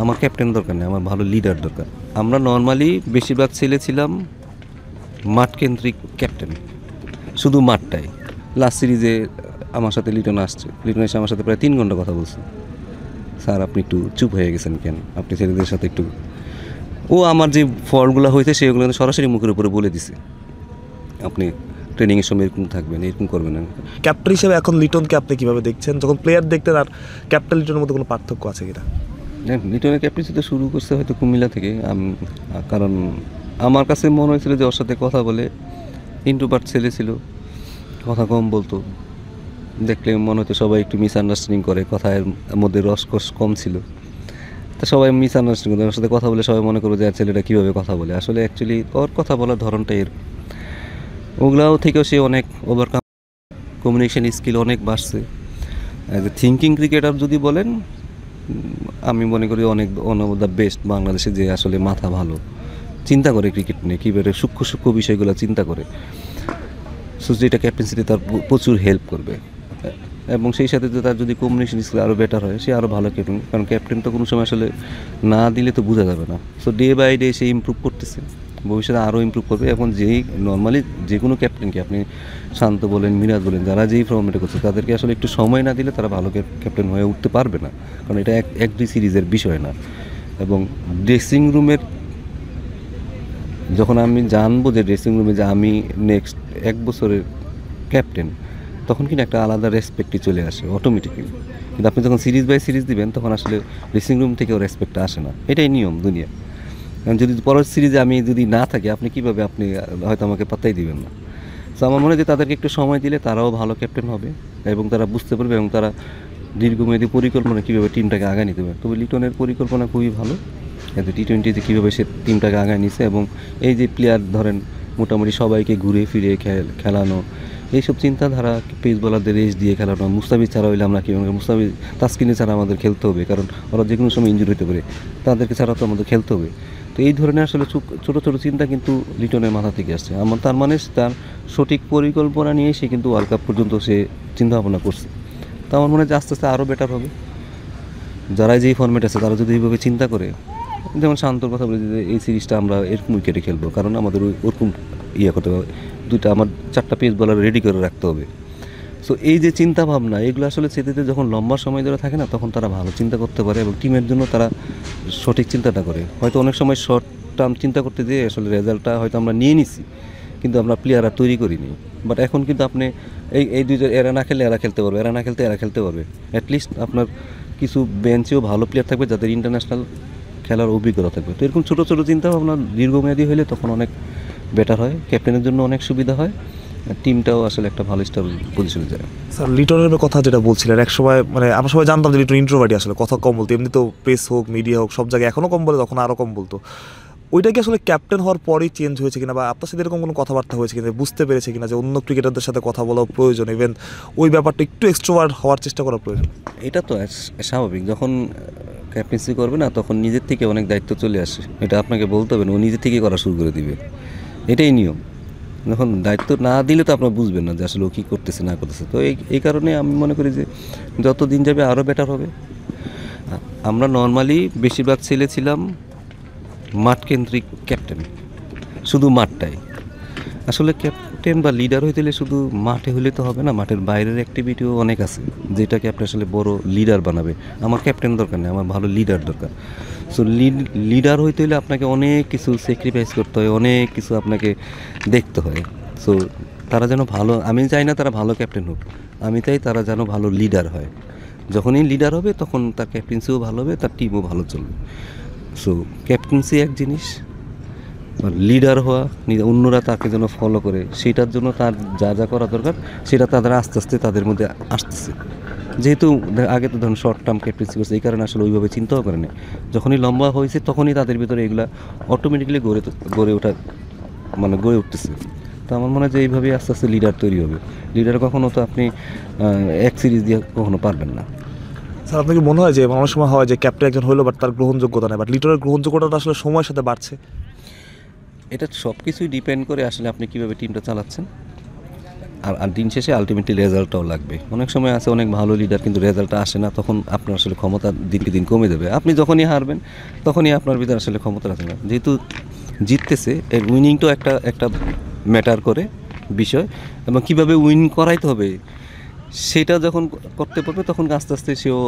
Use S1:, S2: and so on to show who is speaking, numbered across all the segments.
S1: আমার ক্যাপ্টেন দরকার নেই, আমার ভালো লিডার দরকার। আমরা নর্মালি বেশিরভাগ ছেলে ছিলাম মাঠকেন্দ্রিক ক্যাপ্টেন, শুধু মাঠটাই। লাস্ট সিরিজে আমার সাথে লিটন আসছে, লিটন এসে আমার সাথে প্রায় 3 ঘন্টা কথা বলছে। স্যার আপনি একটু চুপ হয়ে গেছেন কেন, আপনি ছেলেদের সাথে একটু। ও আমার যে ফলগুলো হয়েছে সেগুলো সরাসরি মুখের উপরে বলে দিছে, আপনি ট্রেনিংয়ের সময় এরকম থাকবেন, এরকম করবেন না।
S2: ক্যাপ্টেন হিসেবে এখন লিটনকে আপনি কীভাবে দেখছেন? যখন প্লেয়ার দেখতেন আর ক্যাপ্টেন লিটনের মধ্যে কোনো পার্থক্য আছে কিনা?
S1: লিটনের ক্যাপ্টেন্সি তো শুরু করছে হয়তো কুমিল্লা থেকে, কারণ আমার কাছে মনে হয়েছিল যে ওর সাথে কথা বলে ইন্ট্রোভার্ট ছেলে ছিল, কথা কম বলতো, দেখলে মনে হতো সবাই একটু মিসআন্ডারস্ট্যান্ডিং করে, কথার মধ্যে রসকস কম ছিল। তা সবাই মিসআন্ডারস্ট্যান্ডিং করে, ওর সাথে কথা বলে সবাই মনে করো যে ছেলেটা কীভাবে কথা বলে। আসলে অ্যাকচুয়ালি ওর কথা বলার ধরনটা এর, ওগুলাও থেকেও সে অনেক ওভারকাম, কমিউনিকেশন স্কিল অনেক বাড়ছে। অ্যাজ এ থিঙ্কিং ক্রিকেটার যদি বলেন, আমি মনে করি অনেক ওয়ান অফ দ্য বেস্ট বাংলাদেশে, যে আসলে মাথা ভালো, চিন্তা করে ক্রিকেট নিয়ে, কীভাবে সূক্ষ্ম সূক্ষ্ম বিষয়গুলো চিন্তা করে। সো যেটা ক্যাপ্টেন্সিতে তার প্রচুর হেল্প করবে, এবং সেই সাথে তার যদি কমিউনিকেশন স্কিল আরও বেটার হয়, সে আরও ভালো ক্যাপ্টেন। কারণ ক্যাপ্টেন তো কোনো সময় আসলে না দিলে তো বোঝা যাবে না। সো ডে বাই ডে সে ইমপ্রুভ করতেছে, ভবিষ্যতে আরও ইমপ্রুভ করবে। এখন যেই নর্মালি যে কোনো ক্যাপ্টেনকে আপনি শান্ত বলেন, মিরাজ বলেন, যারা যেই ফর্মেটে করছে, তাদেরকে আসলে একটু সময় না দিলে তারা ভালো ক্যাপ্টেন হয়ে উঠতে পারবে না, কারণ এটা এক দুই সিরিজের বিষয় না। এবং ড্রেসিং রুমের, যখন আমি জানবো যে ড্রেসিং রুমে যে আমি নেক্সট 1 বছরের ক্যাপ্টেন, তখন কিন্তু একটা আলাদা রেসপেক্টই চলে আসে অটোমেটিক্যালি। কিন্তু আপনি যখন সিরিজ বাই সিরিজ দিবেন, তখন আসলে ড্রেসিং রুম থেকেও রেসপেক্টটা আসে না, এটাই নিয়ম দুনিয়া। কারণ যদি পরের সিরিজে আমি যদি না থাকি, আপনি কীভাবে, আপনি হয়তো আমাকে পাত্তাই দিবেন না। তো আমার মনে হয় যে তাদেরকে একটু সময় দিলে তারাও ভালো ক্যাপ্টেন হবে, এবং তারা বুঝতে পারবে, এবং তারা দীর্ঘমেয়াদী পরিকল্পনা কীভাবে টিমটাকে আগায় নিতে পারে। তবে লিটনের পরিকল্পনা খুবই ভালো, টি20তে কীভাবে সে টিমটাকে আগায় নিছে, এবং এই যে প্লেয়ার ধরেন মোটামুটি সবাইকে ঘুরে ফিরে খেলানো, এইসব চিন্তাধারা, পেস বলারদের রেস দিয়ে খেলানো। মুস্তাফিজ ছাড়া হইলে আমরা কীভাবে, মুস্তাফিজ তাসকিনে ছাড়া আমাদের খেলতে হবে, কারণ ওরা যে কোনো সময় ইনজুরি হতে পারে, তাদেরকে ছাড়া তো আমাদের খেলতে হবে। তো এই ধরনের আসলে ছোটো ছোটো চিন্তা কিন্তু লিটনের মাথা থেকে আসছে। আমার তার মানে তার সঠিক পরিকল্পনা নিয়ে সে কিন্তু ওয়ার্ল্ড কাপ পর্যন্ত সে চিন্তাভাবনা করছে। তো আমার মনে হয় যে আস্তে আস্তে আরও বেটার হবে। যারা যেই ফর্মেট আছে তারা যদি এইভাবে চিন্তা করে, যেমন শান্তর কথা বলে যে এই সিরিজটা আমরা এরকম উইকেটে খেলবো, কারণ আমাদের ওরকম করতে হবে, আমার 4টা পেস বলার রেডি করে রাখতে হবে। সো এই যে চিন্তা ভাবনা, এগুলো আসলে ছেলেদের যখন লম্বা সময় ধরে থাকে না, তখন তারা ভালো চিন্তা করতে পারে, এবং টিমের জন্য তারা সঠিক চিন্তাটা করে। হয়তো অনেক সময় শর্ট টার্ম চিন্তা করতে যেয়ে আসলে রেজাল্টটা হয়তো আমরা নিয়ে নিছি, কিন্তু আমরা প্লেয়াররা তৈরি করিনি। বাট এখন কিন্তু আপনি এই দুইজন, এরা না খেললে এরা খেলতে পারবে, এরা না খেলতে এরা খেলতে পারবে। অ্যাটলিস্ট আপনার কিছু বেঞ্চেও ভালো প্লেয়ার থাকবে, যাদের ইন্টারন্যাশনাল খেলার অভিজ্ঞতা থাকবে। তো এরকম ছোটো ছোটো চিন্তা ভাবনা দীর্ঘমেয়াদী হলে তখন অনেক বেটার হয়, ক্যাপ্টেনের জন্য অনেক সুবিধা হয়, টিমটাও আসলে একটা ভালো স্টার পজিশনে যায়।
S2: স্যার লিটনের কথা যেটা বলছিলেন, এক সময় মানে আমরা সবাই জানতাম যে লিটন ইন্ট্রোভার্টই, আসলে কথা কম বলতো, এমনি তো প্রেস হোক, মিডিয়া হোক, সব জায়গায় এখনও কম বলে, তখন আরও কম বলতো। ওইটা কি আসলে ক্যাপ্টেন হওয়ার পরেই চেঞ্জ হয়েছে কিনা, বা আপনার সাথে এরকম কোনো কথাবার্তা হয়েছে কিনা, বুঝতে পেরেছে কিনা যে অন্য ক্রিকেটারদের সাথে কথা বলা প্রয়োজন, ইভেন ওই ব্যাপারটা একটু এক্সট্রোভার্ট হওয়ার চেষ্টা করা প্রয়োজন?
S1: এটা তো স্বাভাবিক, যখন ক্যাপ্টেন্সি করবে না, তখন নিজের থেকে অনেক দায়িত্ব চলে আসে। এটা আপনাকে বলতে হবে না, ও নিজে থেকে করা শুরু করে দিবে, এটাই নিয়ম। যখন দায়িত্ব না দিলে তো আপনারা বুঝবেন না যে আসলে ও কী করতেছে না করতেছে। তো এই কারণে আমি মনে করি যে যত দিন যাবে আরও বেটার হবে। আমরা নর্মালি বেশিরভাগ ছেলে ছিলাম মাঠকেন্দ্রিক ক্যাপ্টেন, শুধু মাঠটাই। আসলে ক্যাপ্টেন বা লিডার হইতে হলে শুধু মাঠে হলে তো হবে না, মাঠের বাইরের অ্যাক্টিভিটিও অনেক আছে, যেটাকে আপনি আসলে বড় লিডার বানাবে। আমার ক্যাপ্টেন দরকার নেই, আমার ভালো লিডার দরকার। সো লিডার হইতে হলে আপনাকে অনেক কিছু স্যাক্রিফাইস করতে হয়, অনেক কিছু আপনাকে দেখতে হয়। সো তারা যেন ভালো, আমি চাই না তারা ভালো ক্যাপ্টেন হোক, আমি চাই তারা যেন ভালো লিডার হয়। যখনই লিডার হবে তখন তার ক্যাপ্টেন্সিও ভালো হবে, তার টিমও ভালো চলবে। সো ক্যাপ্টেন্সি এক জিনিস, লিডার হওয়া, অন্যরা তাকে যেন ফলো করে, সেটার জন্য তার যা যা করা দরকার সেটা তাদের আস্তে আস্তে তাদের মধ্যে আসতেছে। যেহেতু আগে তো ধরুন শর্ট টার্ম ক্যাপ্টেন্সি করছে, এই কারণে আসলে ওইভাবে চিন্তাও করে না। যখনই লম্বা হয়েছে তখনই তাদের ভিতরে এগুলা অটোমেটিক্যালি গড়ে উঠতেছে। তো আমার মনে হয় যে এইভাবেই আস্তে আস্তে লিডার তৈরি হবে। লিডার কখনো তো আপনি এক সিরিজ দিয়ে কখনো পারবেন না।
S2: স্যার আপনাকে মনে হয় যে অনেক সময় হয় যে ক্যাপ্টেন একজন হলো বাট তার গ্রহণযোগ্যতা নেই, বাট লিটনের গ্রহণযোগ্যতাটা আসলে সময়ের সাথে বাড়ছে?
S1: এটা সব কিছুই ডিপেন্ড করে আসলে আপনি কীভাবে টিমটা চালাচ্ছেন। আর দিন শেষে আলটিমেটলি রেজাল্টটাও লাগবে। অনেক সময় আছে অনেক ভালো লিডার কিন্তু রেজাল্টটা আসে না, তখন আপনার আসলে ক্ষমতা দিনকে দিন কমে যাবে। আপনি যখনই হারবেন তখনই আপনার ভিতরে আসলে ক্ষমতা আসে না। যেহেতু জিততেছে এর উইনিংটাও একটা ম্যাটার করে বিষয়, এবং কীভাবে উইন করাইতে হবে সেটা যখন করতে পারবে তখন আস্তে আস্তে সেও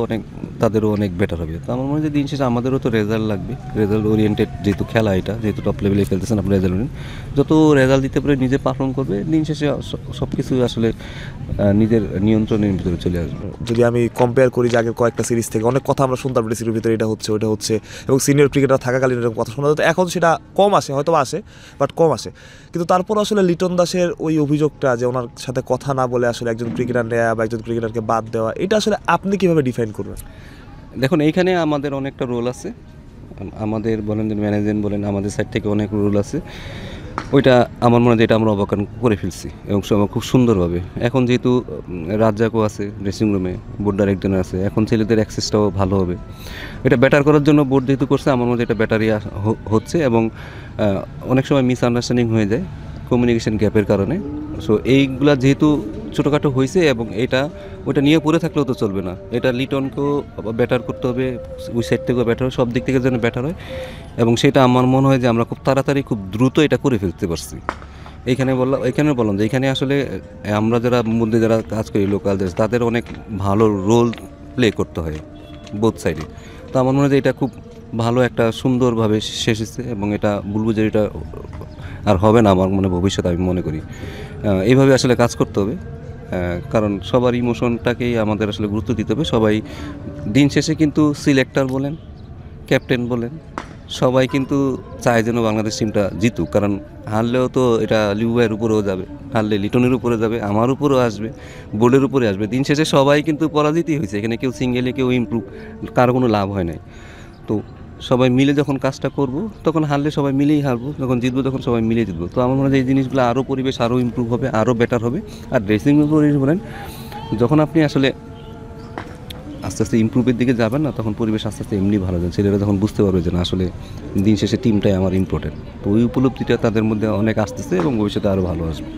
S1: তাদেরও অনেক বেটার হবে। তো আমার মনে হয় যে দিন শেষে আমাদেরও তো রেজাল্ট লাগবে, রেজাল্ট ওরিয়েন্টেড যেহেতু খেলা, এটা যেহেতু টপ লেভেলে খেলতেছেন আপনি রেজাল্ট যত রেজাল্ট দিতে পারে নিজে পারফর্ম করবে, দিন শেষে সব কিছু আসলে নিজের নিয়ন্ত্রণের ভিতরে চলে আসবে।
S2: যদি আমি কম্পেয়ার করি যে আগের কয়েকটা সিরিজ থেকে অনেক কথা আমরা শুনতাম সিরিজের ভিতরে এটা হচ্ছে ওটা হচ্ছে, এবং সিনিয়র ক্রিকেটার থাকাকালীন এরকম কথা শোনা যেত। এখন সেটা কম আসে, হয়তো আসে বাট কম আসে। কিন্তু তারপর আসলে লিটন দাসের ওই অভিযোগটা যে ওনার সাথে কথা না বলে আসলে একজন ক্রিকেটার নেওয়া বা একজন ক্রিকেটারকে বাদ দেওয়া, এটা আসলে আপনি কীভাবে ডিফাইন করবেন?
S1: দেখুন এইখানে আমাদের অনেকটা রোল আছে, আমাদের বলেন যে ম্যানেজমেন্ট বলেন, আমাদের সাইড থেকে অনেক রোল আছে। ওইটা আমার মনে হয় এটা আমরা অবকান করে ফেলছি এবং খুব সুন্দরভাবে। এখন যেহেতু রাজ্জাকও আছে ড্রেসিং রুমে, বোর্ড ডাইরেক্টর আছে, এখন ছেলেদের অ্যাক্সেসটাও ভালো হবে। এটা বেটার করার জন্য বোর্ড যেহেতু করছে, আমার মনে হয় এটা ব্যাটারি হচ্ছে, এবং অনেক সময় মিসআন্ডারস্ট্যান্ডিং হয়ে যায় কমিউনিকেশন গ্যাপের কারণে। সো এইগুলা যেহেতু ছোটোখাটো হয়েছে, এবং ওইটা নিয়ে পড়ে থাকলেও তো চলবে না। এটা লিটনকেও বেটার করতে হবে, ওই সাইড থেকেও বেটার হয়, সব দিক থেকে যেন বেটার হয়, এবং সেটা আমার মনে হয় যে আমরা খুব তাড়াতাড়ি খুব দ্রুত এটা করে ফেলতে পারছি। এখানে বললাম যে এখানে আসলে আমরা যারা কাজ করি লোকাল দেশ, তাদের অনেক ভালো রোল প্লে করতে হয় বোথ সাইডে। তো আমার মনে হয় যে এটা খুব ভালো একটা সুন্দরভাবে শেষ হচ্ছে, এবং এটা বলবো যে এটা আর হবে না আমার ভবিষ্যতে, আমি মনে করি এইভাবে আসলে কাজ করতে হবে। কারণ সবার ইমোশনটাকেই আমাদের আসলে গুরুত্ব দিতে হবে। সবাই দিন শেষে কিন্তু সিলেক্টর বলেন, ক্যাপ্টেন বলেন, সবাই কিন্তু চায় যেন বাংলাদেশ টিমটা জিতুক। কারণ হারলেও তো এটা লিউ ভাইয়ের উপরেও যাবে, হারলে লিটনের উপরে যাবে, আমার উপরেও আসবে, বোর্ডের উপরে আসবে। দিন শেষে সবাই কিন্তু পরাজিতই হয়েছে, এখানে কেউ সিঙ্গেলে কেউ ইমপ্রুভ, কারো কোনো লাভ হয় নাই। তো সবাই মিলে যখন কাজটা করব, তখন হারলে সবাই মিলেই হারবো, যখন জিতবো তখন সবাই মিলে জিতবো। তো আমার মনে হয় এই জিনিসগুলো আরও পরিবেশ আরও ইমপ্রুভ হবে, আরও বেটার হবে। আর ড্রেসিং রুম বলেন, যখন আপনি আসলে আস্তে আস্তে ইমপ্রুভের দিকে যাবেন না, তখন পরিবেশ আস্তে আস্তে এমনি ভালো যায়। ছেলেরা যখন বুঝতে পারবে যে না আসলে দিন শেষে টিমটাই আমার ইম্পর্টেন্ট, তো ওই উপলব্ধিটা তাদের মধ্যে অনেক আসতেছে এবং ভবিষ্যতে আরও ভালো আসবে।